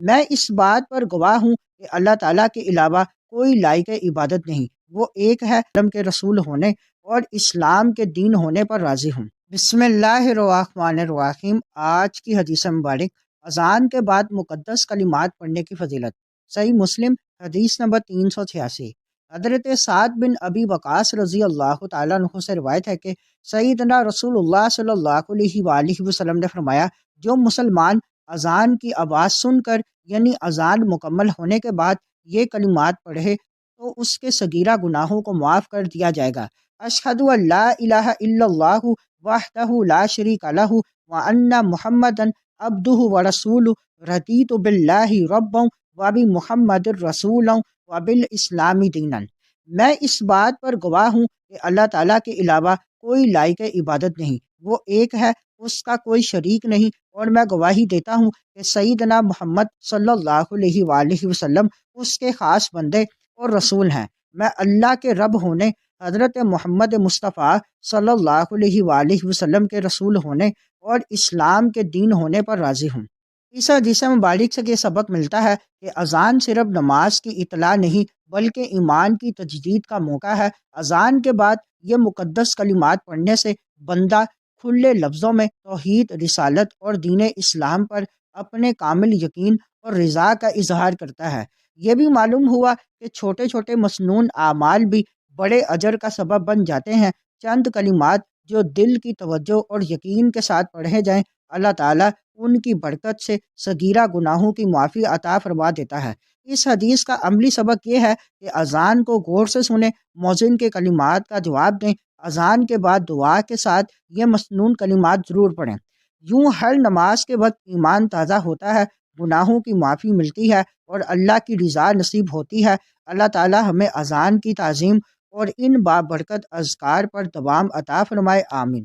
میں اس بات پر گواہ ہوں کہ اللہ تعالیٰ کے علاوہ کوئی لائق عبادت نہیں، وہ ایک ہے، علم کے رسول ہونے اور اسلام کے دین ہونے پر راضی ہوں۔ بسم اللہ الرحمن الرحیم۔ آج کی حدیث مبارک، اذان کے بعد مقدس کلمات پڑھنے کی فضیلت۔ صحیح مسلم حدیث نمبر 386۔ حضرت سعد بن ابی وقاص رضی اللہ تعالیٰ عنہ سے روایت ہے کہ سیدنا رسول اللہ صلی اللہ علیہ وآلہ وسلم نے فرمایا، جو مسلمان اذان کی آواز سن کر یعنی اذان مکمل ہونے کے بعد یہ کلمات پڑھے تو اس کے صغیرہ گناہوں کو معاف کر دیا جائے گا۔ اشہد ان لا الہ الا اللہ وحدہ لا شریک لہ وان محمدا عبدہ ورسولہ رضیت باللہ ربا وبمحمد رسولا وبالاسلام دینا۔ میں اس بات پر گواہ ہوں کہ اللہ تعالیٰ کے علاوہ کوئی لائق عبادت نہیں، وہ ایک ہے، اس کا کوئی شریک نہیں، اور میں گواہی دیتا ہوں کہ سیدنا محمد صلی اللہ علیہ وآلہ وسلم اس کے خاص بندے اور رسول ہیں۔ میں اللہ کے رب ہونے، حضرت محمد مصطفیٰ صلی اللہ علیہ وآلہ وسلم کے رسول ہونے اور اسلام کے دین ہونے پر راضی ہوں۔ اس حدیث مبارک سے یہ سبق ملتا ہے کہ اذان صرف نماز کی اطلاع نہیں بلکہ ایمان کی تجدید کا موقع ہے۔ اذان کے بعد یہ مقدس کلمات پڑھنے سے بندہ کھلے لفظوں میں توحید، رسالت اور دین اسلام پر اپنے کامل یقین اور رضا کا اظہار کرتا ہے۔ یہ بھی معلوم ہوا کہ چھوٹے چھوٹے مسنون اعمال بھی بڑے اجر کا سبب بن جاتے ہیں۔ چند کلمات جو دل کی توجہ اور یقین کے ساتھ پڑھے جائیں، اللہ تعالیٰ ان کی برکت سے صغیرہ گناہوں کی معافی عطا فرما دیتا ہے۔ اس حدیث کا عملی سبق یہ ہے کہ اذان کو غور سے سنیں، مؤذن کے کلمات کا جواب دیں، اذان کے بعد دعا کے ساتھ یہ مسنون کلمات ضرور پڑھیں۔ یوں ہر نماز کے وقت ایمان تازہ ہوتا ہے، گناہوں کی معافی ملتی ہے اور اللہ کی رضا نصیب ہوتی ہے۔ اللہ تعالیٰ ہمیں اذان کی تعظیم اور ان بابرکت اذکار پر دوام عطا فرمائے، آمین۔